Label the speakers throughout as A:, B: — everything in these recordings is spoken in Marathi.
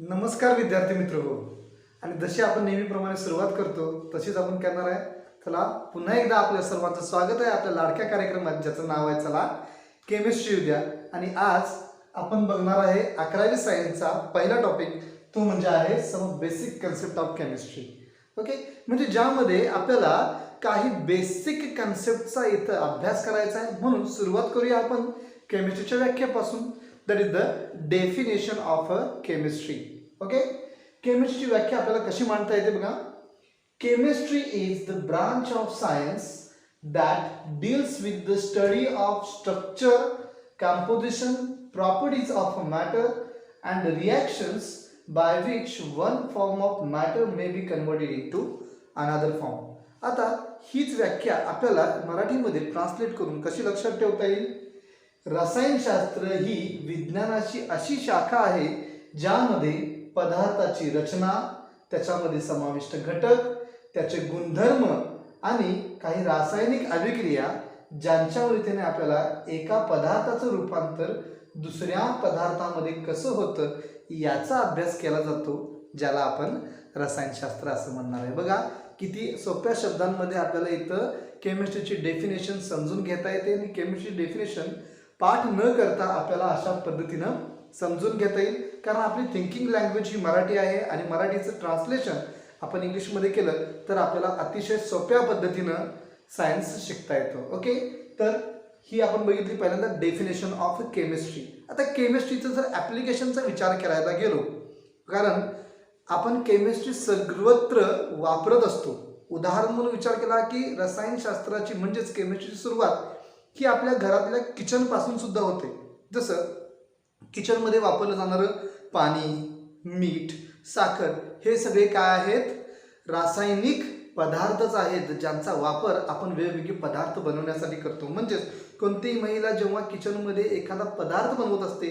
A: नमस्कार विद्यार्थी मित्र हो. आणि जशी आपण नेहमीप्रमाणे सुरुवात करतो तशीच आपण करणार आहे. चला पुन्हा एकदा आपल्या सर्वांचं स्वागत आहे आपल्या लाडक्या कार्यक्रमात ज्याचं नाव आहे चला केमिस्ट्री उद्या. आणि आज आपण बघणार आहे 11वी सायन्सचा पहिला टॉपिक, तो म्हणजे आहे some basic concept of chemistry. Okay, म्हणजे ज्यामध्ये आपल्याला काही बेसिक कन्सेप्टचा इथं अभ्यास करायचा आहे. म्हणून सुरुवात करूया आपण केमिस्ट्रीच्या व्याख्यापासून. That is the definition of a chemistry. Okay, केमिस्ट्रीची व्याख्या आपल्याला कशी मांडता येते बघा. Chemistry is the branch of science that deals with the study of structure, composition, properties of a matter and reactions by which one form of matter may be converted into another form. आता हीच व्याख्या आपल्याला मराठीमध्ये ट्रान्सलेट करून कशी लक्षात ठेवता येईल. रसायनशास्त्र ही विज्ञानाची अशी शाखा आहे ज्यामध्ये पदार्थाची रचना, त्याच्यामध्ये समाविष्ट घटक, त्याचे गुणधर्म आणि काही रासायनिक अभिक्रिया ज्यांच्या मदतीने आपल्याला एका पदार्थाचं रूपांतर दुसऱ्या पदार्थामध्ये कसं होतं याचा अभ्यास केला जातो, ज्याला आपण रसायनशास्त्र असं म्हणणार आहे. बघा किती सोप्या शब्दांमध्ये आपल्याला इथं केमिस्ट्रीची डेफिनेशन समजून घेता येते. आणि केमिस्ट्री डेफिनेशन पाठ न करता आपल्याला अशा पद्धतीनं समजून घेता येईल, कारण आपली थिंकिंग लँग्वेज ही मराठी आहे आणि मराठीचं ट्रान्सलेशन आपण इंग्लिशमध्ये केलं तर आपल्याला अतिशय सोप्या पद्धतीनं सायन्स शिकता येतो. ओके, तर ही आपण बघितली पहिल्यांदा डेफिनेशन ऑफ केमिस्ट्री. आता केमिस्ट्रीचं जर ॲप्लिकेशनचा विचार करायला गेलो, कारण आपण केमिस्ट्री सर्वत्र वापरत असतो. उदाहरण म्हणून विचार केला की रसायनशास्त्राची म्हणजेच केमिस्ट्रीची सुरुवात ही आपल्या घरातल्या किचनपासून सुद्धा होते. जसं किचनमध्ये वापरलं जाणारं पाणी, मीठ, साखर हे सगळे काय आहेत, रासायनिक पदार्थच आहेत ज्यांचा वापर आपण वेगवेगळे पदार्थ बनवण्यासाठी करतो. म्हणजेच कोणतीही महिला जेव्हा किचनमध्ये एखादा पदार्थ बनवत असते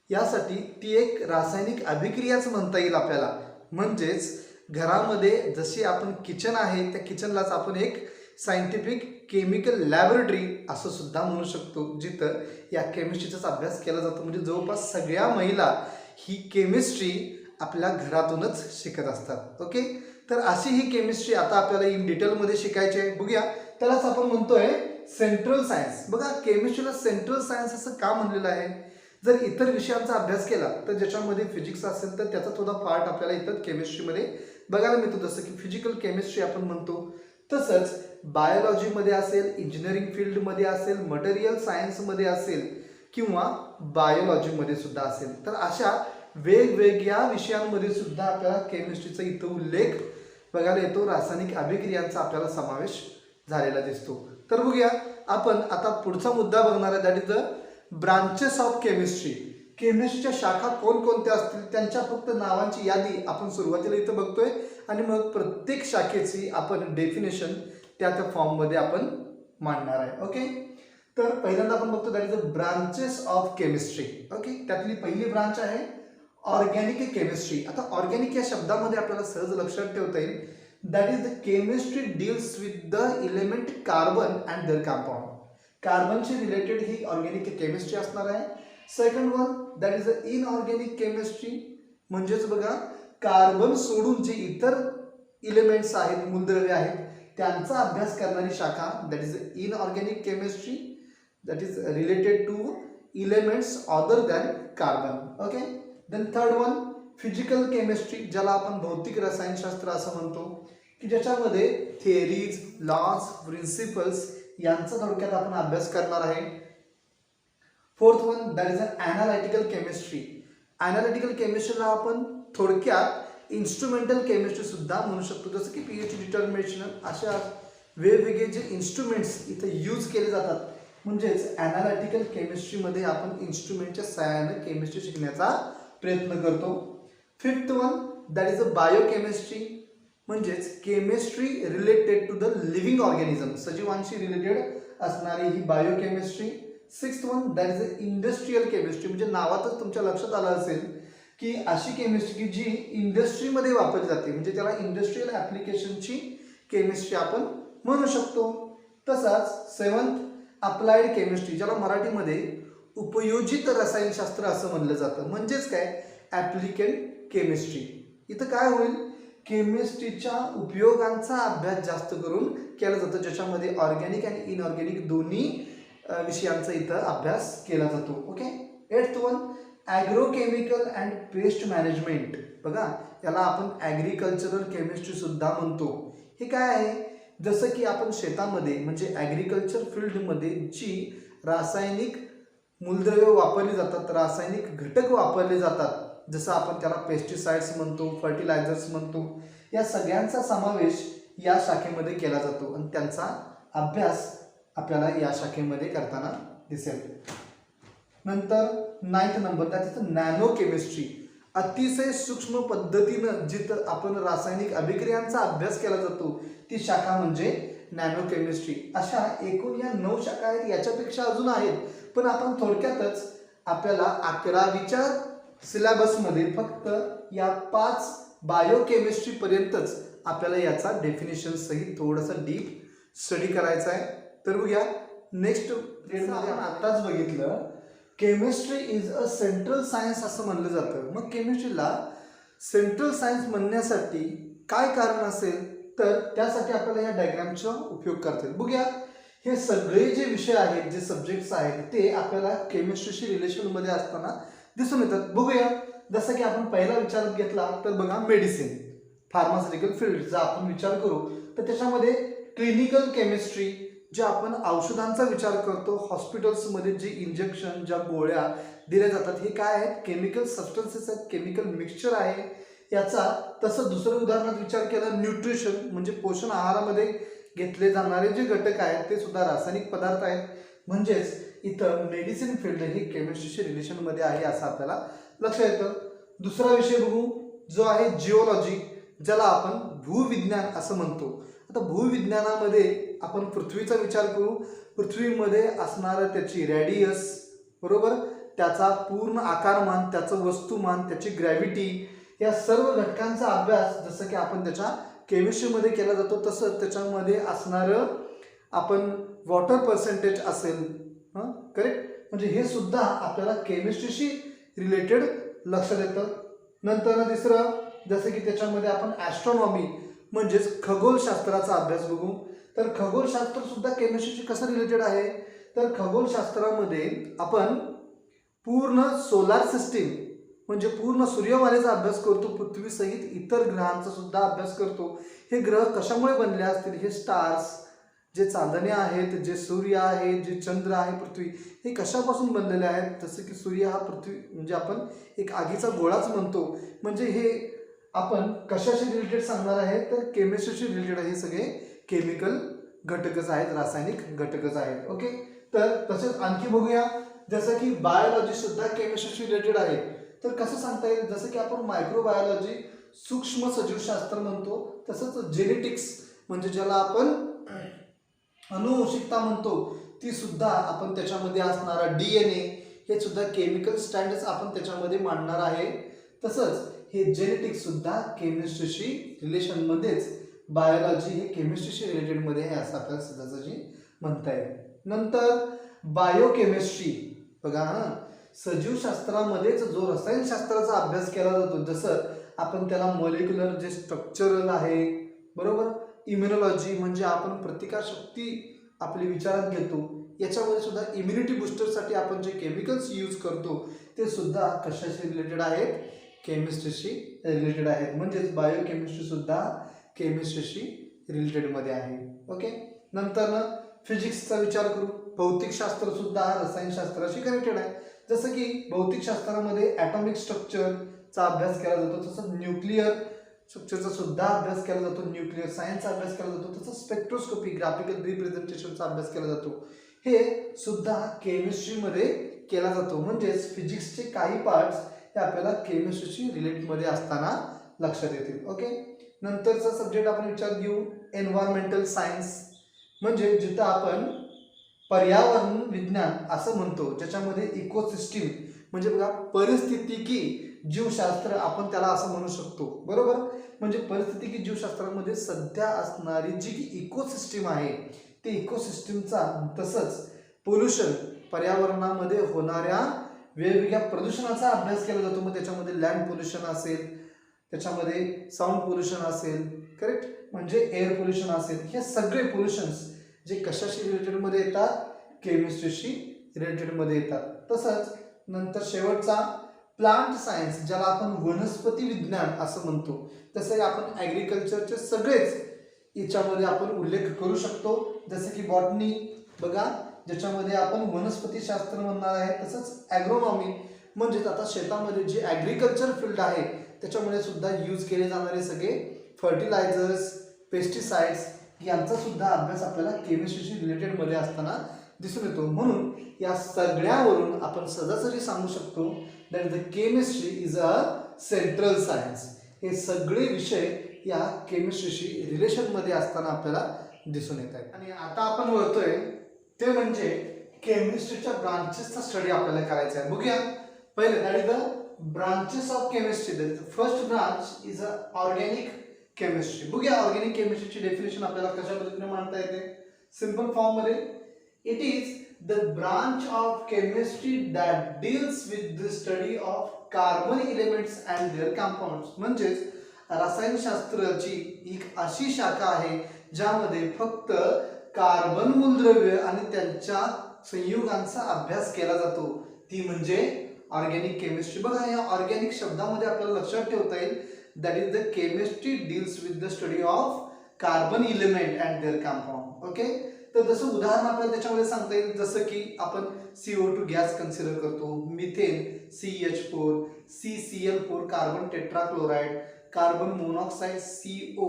A: यासाठी ती एक रासायनिक अभिक्रियाच म्हणता येईल आपल्याला. म्हणजेच घरामध्ये जशी आपण किचन आहे त्या किचनलाच आपण एक सायंटिफिक केमिकल लॅबोरेटरी असं सुद्धा म्हणू शकतो, जिथं या केमिस्ट्रीचाच अभ्यास केला जातो. म्हणजे जवळपास सगळ्या महिला ही केमिस्ट्री आपल्या घरातूनच शिकत असतात. ओके, तर अशी ही केमिस्ट्री आता आपल्याला इन डिटेलमध्ये शिकायची आहे. बघूया, त्यालाच आपण म्हणतोय सेंट्रल सायन्स. बघा केमिस्ट्रीला सेंट्रल सायन्स असं का म्हणलेलं आहे. जर इतर विषयांचा अभ्यास केला तर ज्याच्यामध्ये फिजिक्स असेल तर त्याचा थोडा पार्ट आपल्याला इतर केमिस्ट्रीमध्ये बघायला मिळतो, जसं की फिजिकल केमिस्ट्री आपण म्हणतो. तसंच बायोलॉजीमध्ये असेल, इंजिनिअरिंग फील्डमध्ये असेल, मटेरियल सायन्समध्ये असेल किंवा बायोलॉजीमध्ये सुद्धा असेल, तर अशा वेगवेगळ्या विषयांमध्ये सुद्धा आपल्याला केमिस्ट्रीचा इथं उल्लेख बघायला येतो. रासायनिक अभिक्रियांचा आपल्याला समावेश झालेला दिसतो. तर बघूया आपण आता पुढचा मुद्दा बघणार आहे, that is the branches of chemistry. केमिस्ट्रीच्या शाखा कोणकोणत्या असतील त्यांच्या फक्त नावांची यादी आपण सुरुवातीला इथं बघतोय आणि मग प्रत्येक शाखेची आपण डेफिनेशन त्या फॉर्ममध्ये आपण मांडणार आहे. ओके, तर पहिल्यांदा आपण बघतो that is the branches of chemistry. Okay, त्यातली पहिली ब्रांच आहे ऑर्गॅनिक केमिस्ट्री. आता ऑर्गॅनिक या शब्दामध्ये आपल्याला सहज लक्षात ठेवता येईल, that is the chemistry deals with the element carbon and their compound. कार्बनशी रिलेटेड ही ऑर्गॅनिक केमिस्ट्री असणार आहे. Second one that is the inorganic chemistry. म्हणजेच बघा कार्बन सोडून जे इतर इलेमेंट्स आहेत, मूलद्रव्ये आहेत, त्यांचा अभ्यास करणारी शाखा that is inorganic chemistry, that is related to elements other than carbon. Okay, then third one physical chemistry, ज्याला आपण भौतिक रसायनशास्त्र असं म्हणतो, की ज्याच्यामध्ये थिअरीज, लॉज, प्रिन्सिपल्स यांचा थोडक्यात आपण अभ्यास करणार आहे. Fourth one that is analytical chemistry. Analytical केमिस्ट्रीला आपण थोडक्यात इन्स्ट्रुमेंटल केमिस्ट्री सुद्धा म्हणू शकतो, जसं की पीएच डिटर्मिनेशन, अशा वेगवेगळे जे इन्स्ट्रुमेंट्स इथं यूज केले जातात. म्हणजेच ॲनालिटिकल केमिस्ट्रीमध्ये आपण इन्स्ट्रुमेंटच्या सहाय्याने केमिस्ट्री शिकण्याचा प्रयत्न करतो. Fifth one that is a biochemistry. म्हणजेच chemistry related to the living organism, सजीवांशी रिलेटेड असणारी ही biochemistry. Sixth one that is a industrial chemistry. म्हणजे नावातच तुमच्या लक्षात आलं असेल की अशी केमिस्ट्री की जी इंडस्ट्रीमध्ये वापरली जाते, म्हणजे त्याला इंडस्ट्रियल ॲप्लिकेशनची केमिस्ट्री आपण म्हणू शकतो. तसाच सेवन्थ अप्लाइड केमिस्ट्री, ज्याला मराठीमध्ये उपयोजित रसायनशास्त्र असं म्हणलं जातं. म्हणजेच काय, ॲप्लिकेंट केमिस्ट्री. इथं काय होईल, केमिस्ट्रीच्या उपयोगांचा अभ्यास जास्त करून केला जातो, ज्याच्यामध्ये ऑर्गॅनिक आणि इनऑर्गॅनिक दोन्ही विषयांचा इथं अभ्यास केला जातो. Okay. 8th one agrochemical and pest management. बघा, याला आपण ॲग्रिकल्चरल केमिस्ट्री सुद्धा म्हणतो. हे काय आहे, जसं की आपण शेतामध्ये म्हणजे ॲग्रिकल्चर फील्डमध्ये जी रासायनिक मूलद्रव्ये वापरली जातात, रासायनिक घटक वापरले जातात, जसं आपण त्याला पेस्टिसाइड्स म्हणतो, फर्टिलायझर्स म्हणतो, या सगळ्यांचा समावेश या शाखेमध्ये केला जातो आणि त्यांचा अभ्यास आपल्याला या शाखेमध्ये करताना दिसेल. नंतर 9th नंबर, त्यात नॅनो केमिस्ट्री. अतिशय सूक्ष्म पद्धतीनं जिथं आपण रासायनिक अभिक्रियांचा अभ्यास केला जातो ती शाखा म्हणजे नॅनो केमिस्ट्री. अशा एकूण या 9 शाखा आहेत, याच्यापेक्षा अजून आहेत, पण आपण थोडक्यातच आपल्याला 11वीच्या सिलेबसमध्ये फक्त या 5 बायोकेमिस्ट्री पर्यंतच आपल्याला याचा डेफिनेशन सहित थोडंसं डीप स्टडी करायचा आहे. तर बघूया नेक्स्ट ग्रेडमध्ये आपण आत्ताच बघितलं, chemistry is a central science असं म्हणलं जातं. मग केमिस्ट्रीला सेंट्रल सायन्स म्हणण्यासाठी काय कारण असेल, तर त्यासाठी आपल्याला या डायग्रामचा उपयोग करता येईल. बघूया, हे सगळे जे विषय आहेत, जे सब्जेक्ट्स आहेत, ते आपल्याला केमिस्ट्रीशी रिलेशनमध्ये असताना दिसून येतात. बघूया, जसं की आपण पहिला विचार घेतला तर बघा, मेडिसिन, फार्मास्युटिकल फील्डचा आपण विचार करू तर त्याच्यामध्ये क्लिनिकल केमिस्ट्री, जे आपण औषधांचा विचार करतो, हॉस्पिटल्समध्ये जे इंजेक्शन, ज्या गोळ्या दिल्या जातात, हे काय आहेत, केमिकल सबस्टन्सेस आहेत, केमिकल मिक्सचर आहे याचा. तसं दुसरं उदाहरणात विचार केला, न्यूट्रिशन म्हणजे पोषण आहारामध्ये घेतले जाणारे जे घटक आहेत ते सुद्धा रासायनिक पदार्थ आहेत. म्हणजेच इथं मेडिसिन फील्ड ही केमिस्ट्रीशी रिलेशनमध्ये आहे असं आपल्याला लक्षात येतं. दुसरा विषय बघू, जो आहे जिओलॉजी, ज्याला आपण भूविज्ञान असं म्हणतो. आता भूविज्ञानामध्ये आपण पृथ्वीचा विचार करू, पृथ्वीमध्ये असणारं त्याची रॅडियस, बरोबर, त्याचा पूर्ण आकारमान, त्याचं वस्तुमान, त्याची ग्रॅव्हिटी, या सर्व घटकांचा अभ्यास जसं की आपण त्याच्या केमिस्ट्रीमध्ये केला जातो, तसं त्याच्यामध्ये असणारं आपण वॉटर पर्सेंटेज असेल, करेक्ट, म्हणजे हे सुद्धा आपल्याला केमिस्ट्रीशी रिलेटेड लक्षात येतं. नंतर तिसरं, जसं की त्याच्यामध्ये आपण ॲस्ट्रॉनॉमी म्हणजेच खगोलशास्त्राचा अभ्यास बघू. तर खगोलशास्त्र सुद्धा केमिस्ट्रीशी कसं रिलेटेड आहे, तर खगोलशास्त्रामध्ये आपण पूर्ण सोलार सिस्टीम म्हणजे पूर्ण सूर्यमालेचा अभ्यास करतो, पृथ्वीसहित इतर ग्रहांचा सुद्धा अभ्यास करतो. हे ग्रह कशामुळे बनले असतील, हे स्टार्स, जे चांदण्या आहेत, जे सूर्य आहे, जे चंद्र आहे, पृथ्वी, हे कशापासून बनलेले आहेत. जसं की सूर्य हा पृथ्वी म्हणजे आपण एक आगीचा गोळाच म्हणतो. म्हणजे हे आपण कशाशी रिलेटेड सांगणार आहे, तर केमिस्ट्रीशी रिलेटेड आहे. हे सगळे केमिकल घटकच आहेत, रासायनिक घटकच आहेत. ओके. तर तसेच आणखी बघूया, जसं की बायोलॉजी सुद्धा केमिस्ट्रीशी रिलेटेड आहे. तर कसं सांगता येईल, जसं की आपण मायक्रोबायोलॉजी सूक्ष्म सजीवशास्त्र म्हणतो, तसंच जेनेटिक्स म्हणजे ज्याला आपण अनुवंशिकता म्हणतो, ती सुद्धा आपण त्याच्यामध्ये असणारा DNA हे सुद्धा केमिकल स्टँडर्ड्स आपण त्याच्यामध्ये मांडणार आहे. तसंच हे जेनेटिक्स सुद्धा केमिस्ट्रीशी रिलेशनमध्येच, बायोलॉजी हे केमिस्ट्रीशी रिलेटेडमध्ये आहे असं आपल्याला सहजासहजी म्हणता येईल. नंतर बायोकेमिस्ट्री बघा, सजीवशास्त्रामध्येच जो रसायनशास्त्राचा अभ्यास केला जातो, जसं आपण त्याला मॉलिक्युलर जे स्ट्रक्चरल आहे, बरोबर, इम्युनॉलॉजी म्हणजे आपण प्रतिकारशक्ती आपली विचारात घेतो, याच्यामध्ये सुद्धा इम्युनिटी बूस्टरसाठी आपण जे केमिकल्स यूज करतो ते सुद्धा कशाशी रिलेटेड आहेत, केमिस्ट्रीशी रिलेटेड आहेत. म्हणजेच बायोकेमिस्ट्री सुद्धा केमिस्ट्रीशी रिलेटेडमध्ये आहे. ओके. नंतर फिजिक्सचा विचार करू, भौतिकशास्त्र सुद्धा रसायनशास्त्राशी कनेक्टेड आहे. जसं की भौतिकशास्त्रामध्ये ॲटॉमिक स्ट्रक्चरचा अभ्यास केला जातो, तसंच न्यूक्लिअर स्ट्रक्चरचा सुद्धा अभ्यास केला जातो, न्यूक्लिअर सायन्सचा अभ्यास केला जातो, तसंच स्पेक्ट्रोस्कोपी ग्राफिकल रिप्रेझेंटेशनचा अभ्यास केला जातो. हे सुद्धा केमिस्ट्रीमध्ये केला जातो. म्हणजेच फिजिक्सचे काही पार्ट्स हे आपल्याला केमिस्ट्रीशी रिलेटेडमध्ये असताना लक्षात येतील. ओके. नंतरचा सब्जेक्ट आपण विचारात घेऊ, एन्व्हायरमेंटल सायन्स म्हणजे जिथं आपण पर्यावरण विज्ञान असं म्हणतो, ज्याच्यामध्ये इकोसिस्टीम म्हणजे बघा परिस्थितिकी जीवशास्त्र आपण त्याला असं म्हणू शकतो, बरोबर. म्हणजे परिस्थितिकी जीवशास्त्रामध्ये सध्या असणारी जी इकोसिस्टीम आहे ते इकोसिस्टीमचा, तसंच पोल्युशन पर्यावरणामध्ये होणाऱ्या वेगवेगळ्या प्रदूषणाचा अभ्यास केला जातो. मग त्याच्यामध्ये लँड पोल्युशन असेल, त्याच्यामध्ये साऊंड पोल्युशन असेल, करेक्ट, म्हणजे एअर पोल्युशन असेल. हे सगळे पोल्युशन्स जे कशाशी रिलेटेडमध्ये येतात, केमिस्ट्रीशी रिलेटेडमध्ये येतात. तसंच नंतर शेवटचा प्लांट सायन्स, ज्याला आपण वनस्पती विज्ञान असं म्हणतो. तसं आपण ॲग्रिकल्चरचे सगळेच याच्यामध्ये आपण उल्लेख करू शकतो. जसं की बॉटनी बघा, ज्याच्यामध्ये आपण वनस्पती शास्त्र म्हणणार आहे. तसंच ॲग्रोनॉमी म्हणजेच आता शेतामध्ये जे ॲग्रिकल्चर फील्ड आहे त्याच्यामध्ये सुद्धा यूज केले जाणारे सगळे फर्टिलायझर्स, पेस्टिसाइड्स यांचा सुद्धा अभ्यास आपल्याला केमिस्ट्रीशी रिलेटेडमध्ये असताना दिसून येतो. म्हणून या सगळ्यावरून आपण सहजासहजी सांगू शकतो that the chemistry is a central science. हे सगळे विषय या केमिस्ट्रीशी रिलेशनमध्ये असताना आपल्याला दिसून येत आहेत. आणि आता आपण वळतोय ते म्हणजे केमिस्ट्रीच्या ब्रांचेसचा स्टडी आपल्याला करायचा आहे. बघूया पहिले that is the branches of chemistry. First branch is a organic chemistry. बघूया ऑर्गॅनिक केमिस्ट्रीची डेफिनेशन आपल्याला कशा पद्धतीने मांडता येते. सिंपल फॉर्म मध्ये, it is the branch of chemistry that deals with the study of carbon elements and their compounds. म्हणजेच रसायनशास्त्राची एक अशी शाखा आहे ज्यामध्ये फक्त कार्बन मूलद्रव्य आणि त्यांच्या संयुगांचा अभ्यास केला जातो, ती म्हणजे ऑर्गॅनिक केमिस्ट्री. बघा, या ऑर्गॅनिक शब्दामध्ये आपल्याला लक्षात ठेवता येईल that is the chemistry deals with the study of carbon element and their compound. Okay, तर जसं उदाहरण आपल्याला त्याच्यामध्ये सांगता येईल, जसं की आपण CO2 गॅस कन्सिडर करतो, methane CH4, CCl4 carbon tetrachloride, carbon monoxide CO,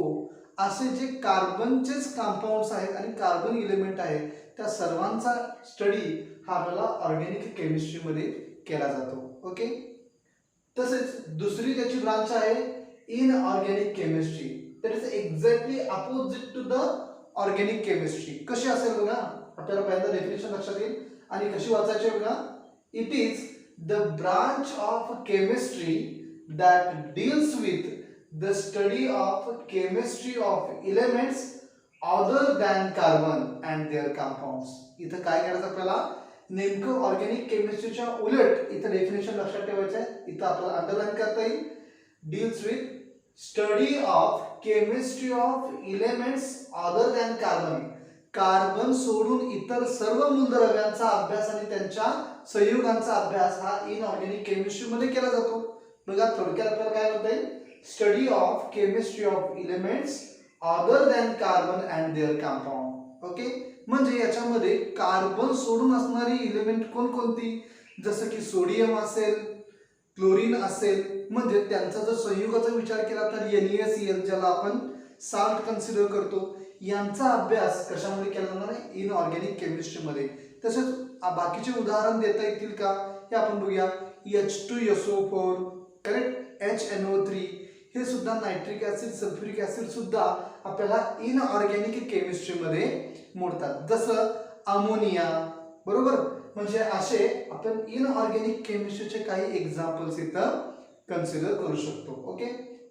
A: असे जे कार्बनचेच कंपाऊंड्स आहेत आणि कार्बन एलिमेंट आहेत त्या सर्वांचा स्टडी हा आपल्याला ऑर्गॅनिक केमिस्ट्रीमध्ये केला जातो. ओके, तसेच दुसरी त्याची ब्रांच आहे inorganic chemistry. That is exactly opposite to the organic chemistry. कशी असेल बघा, आपल्याला पहिल्यांदा डेफिनेशन लक्षात येईल आणि कशी वाचायची बघा. It is the branch of chemistry that deals with the study of chemistry of elements other than carbon and their compounds. इथं काय करायचं आपल्याला, नेमकं ऑर्गॅनिक केमिस्ट्रीच्या उलट इथं डेफिनेशन लक्षात ठेवायचं आहे. इथं आपल्याला अंडरलाईन करता येईल, deals with study of chemistry of elements other than carbon. Carbon सोडून इतर सर्व मूलद्रव्यांचा अभ्यास आणि त्यांच्या संयुगांचा अभ्यास हा इनऑर्गॅनिक केमिस्ट्रीमध्ये केला जातो. बघा, थोडक्यात आपल्याला काय म्हणता येईल, study of chemistry of elements other than carbon and their compound. Okay, म्हणजे याच्यामध्ये कार्बन सोडून असणारी एलिमेंट कोणकोणती, जसं की सोडियम असेल, क्लोरीन असेल, म्हणजे त्यांचा जर संयुगाचा विचार केला तर NaCl, ज्याला आपण साल्ट कन्सिडर करतो, यांचा अभ्यास कशामध्ये केला जाणार आहे, इनऑर्गॅनिक केमिस्ट्रीमध्ये. तसेच बाकीचे उदाहरण देता येतील का हे आपण बघूया. H2SO4, करेक्ट, HNO3, हे सुद्धा नायट्रिक ऍसिड, सल्फ्युरिक ऍसिड सुद्धा आपल्याला इनऑर्गॅनिक केमिस्ट्रीमध्ये मोडतात. जसं अमोनिया, बरोबर, म्हणजे असे आपण इनऑर्गॅनिक केमिस्ट्रीचे काही एक्झाम्पल्स इथं कन्सिडर करू शकतो. ओके,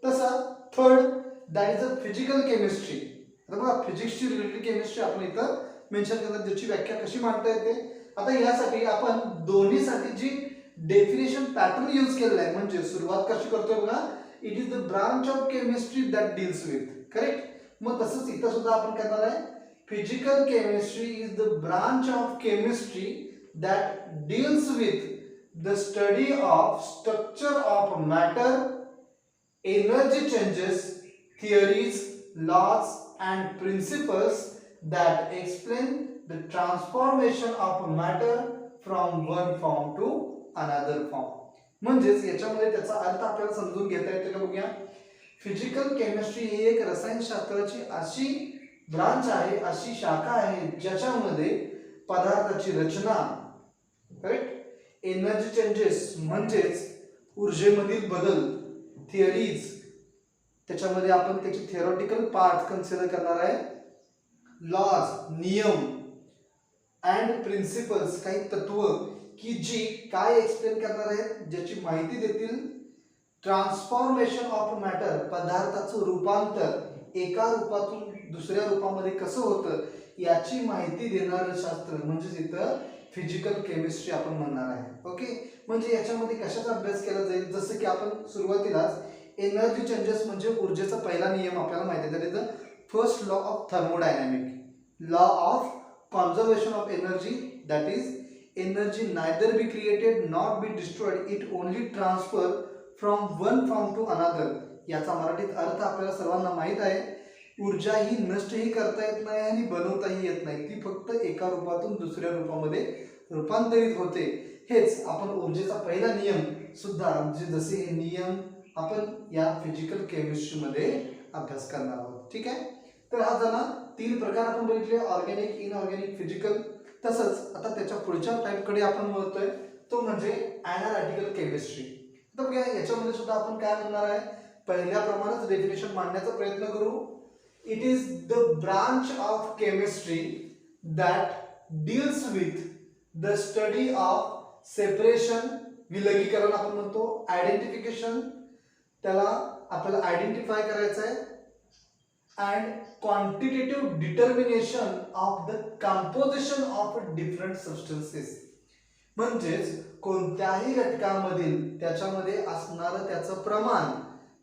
A: तसं third that is a physical chemistry. आता बघा, फिजिक्सची रिलेटेड केमिस्ट्री आपण इथं मेन्शन करतात, ज्याची व्याख्या कशी मांडता येते. आता यासाठी आपण दोन्हीसाठी जी डेफिनेशन पॅटर्न यूज केलेला आहे, म्हणजे सुरुवात कशी करतोय बघा, it is the branch of chemistry that deals with, correct. मग तसंच इथं सुद्धा आपण करणार आहे, physical chemistry is the branch of chemistry that deals with the study of structure of matter, energy changes, theories, laws and principles that explain the transformation of matter from one form to another form. म्हणजेच याच्यामध्ये त्याचा अर्थ आपल्याला समजून घेता येतो का बघूया. फिजिकल केमिस्ट्री ही एक रसायनशास्त्राची अशी ब्रांच आहे, अशी शाखा आहे ज्याच्यामध्ये पदार्थाची रचना, करेक्ट, एनर्जी चेंजेस म्हणजेच ऊर्जेमधील बदल, थिअरीज, त्याच्यामध्ये आपण त्याची थिअरॉटिकल पार्ट कन्सिडर करणार आहे, लॉज, नियम, अँड प्रिन्सिपल्स, काही तत्व की जी काय एक्सप्लेन करणार आहेत, ज्याची माहिती देतील, ट्रान्सफॉर्मेशन ऑफ मॅटर, पदार्थाचं रूपांतर एका रूपातून दुसऱ्या रूपामध्ये कसं होतं याची माहिती देणारं शास्त्र, म्हणजेच इथं फिजिकल केमिस्ट्री आपण म्हणणार आहे. ओके, म्हणजे याच्यामध्ये कशाचा अभ्यास केला जाईल, जसं की आपण सुरुवातीलाच एनर्जी चेंजेस म्हणजे ऊर्जेचा पहिला नियम आपल्याला माहिती आहे, that is the first law of thermodynamic, law of conservation of energy, that is energy neither be created nor be destroyed, it only transfer from one form to another. याचा मराठीत अर्थ आपल्याला सर्वांना माहित आहे, ऊर्जा ही नष्टही करता येत नाही आणि बनवताही येत नाही, ती फक्त एका रूपातून दुसऱ्या रूपामध्ये रूपांतरित होते. हेच आपण ऊर्जेचा पहिला नियम सुद्धा, जसे हे नियम आपण या फिजिकल केमिस्ट्री मध्ये अभ्यास करणार आहोत. ठीक आहे, तर हा झाला 3 प्रकार आपण बघितले, ऑर्गॅनिक, इनऑर्गॅनिक, फिजिकल. तसंच आता त्याच्या पुढच्या टाईपकडे आपण बोलतोय, तो म्हणजे ॲनालिटिकल केमिस्ट्री. तर बघा याच्यामध्ये सुद्धा आपण काय म्हणणार आहे, पहिल्याप्रमाणेच डेफिनेशन मांडण्याचा प्रयत्न करू. It is the branch of chemistry that deals with the study of separation, विलगीकरण आपण म्हणतो, आयडेंटिफिकेशन, त्याला आपल्याला आयडेंटिफाय करायचं आहे, and quantitative determination of the composition of different substances. म्हणजेच कोणत्याही घटकामधील त्याच्यामध्ये असणारं त्याचं प्रमाण,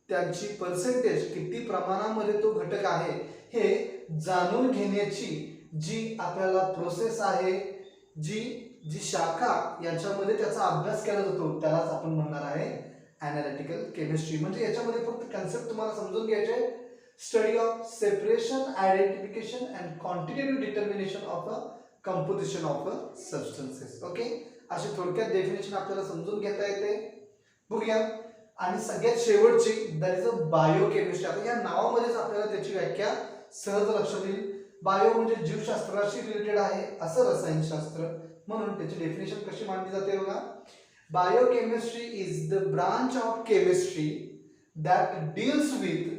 A: त्यांची पर्सेंटेज, किती प्रमाणामध्ये तो घटक आहे हे जाणून घेण्याची जी आपल्याला प्रोसेस आहे, जी शाखा याच्यामध्ये त्याचा अभ्यास केला जातो, त्यालाच आपण म्हणणार आहे ॲनालिटिकल केमिस्ट्री. म्हणजे याच्यामध्ये फक्त कन्सेप्ट तुम्हाला समजून घ्यायचे, study of separation, identification and quantitative determination of a composition of a substances. Okay, अशी थोडक्यात डेफिनेशन आपल्याला समजून घेता येते. बघूया. आणि सगळ्यात शेवटची दॅट इज अ बायोकेमिस्ट्री. आता या नावामध्येच आपल्याला त्याची व्याख्या सहज लक्षात येईल. बायो म्हणजे जीवशास्त्राशी रिलेटेड आहे असं रसायनशास्त्र, म्हणून त्याची डेफिनेशन कशी मांडली जाते बघा. Biochemistry is the branch of chemistry that deals with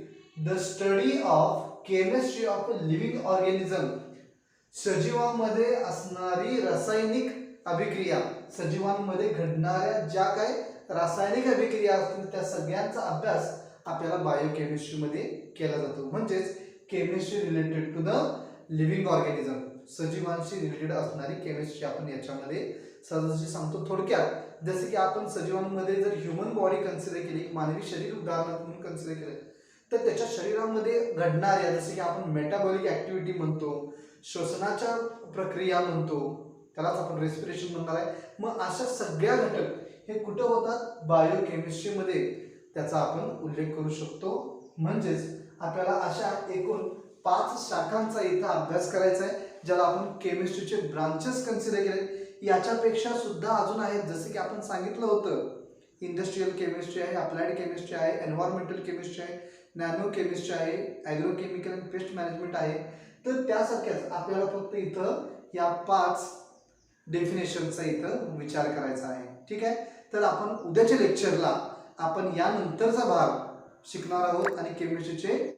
A: the study of chemistry of a living organism. सजीवांमध्ये असणारी रासायनिक अभिक्रिया, सजीवांमध्ये घडणाऱ्या ज्या काय रासायनिक अभिक्रिया असतील त्या सगळ्यांचा अभ्यास आपल्याला बायोकेमिस्ट्रीमध्ये केला जातो. म्हणजेच chemistry related to the living organism, सजीवांशी रिलेटेड असणारी केमिस्ट्री आपण याच्यामध्ये सहजशी सांगतो. थोडक्यात जसे की आपण सजीवांमध्ये जर ह्युमन बॉडी कन्सिडर केली, मानवी शरीर उदाहरण म्हणून कन्सिडर केलं, तर त्याच्या शरीरामध्ये घडणाऱ्या जसे की आपण मेटाबॉलिक ऍक्टिव्हिटी म्हणतो, श्वसनाच्या प्रक्रिया म्हणतो, त्यालाच आपण रेस्पिरेशन म्हणणार आहे. मग अशा सगळ्या घटक हे कुठं होतात, बायोकेमिस्ट्रीमध्ये त्याचा आपण उल्लेख करू शकतो. म्हणजेच आपल्याला अशा एकूण 5 शाखांचा इथं अभ्यास करायचा आहे, ज्याला आपण केमिस्ट्रीचे ब्रांचेस कन्सिडर केले. याच्यापेक्षा सुद्धा अजून आहेत, जसे की आपण सांगितलं होतं, इंडस्ट्रियल केमिस्ट्री आहे, अप्लाइड केमिस्ट्री आहे, एन्व्हायरमेंटल केमिस्ट्री आहे, नॅनो केमिस्ट्री आहे, ॲग्रोकेमिकल अँड पेस्ट मॅनेजमेंट आहे. तर त्यासारख्याच आपल्याला फक्त इथं या 5 डेफिनेशनचा इथं विचार करायचा आहे. ठीक आहे, तर आपण उद्याच्या लेक्चरला आपण यानंतरचा भाग शिकणार आहोत आणि केमिस्ट्रीचे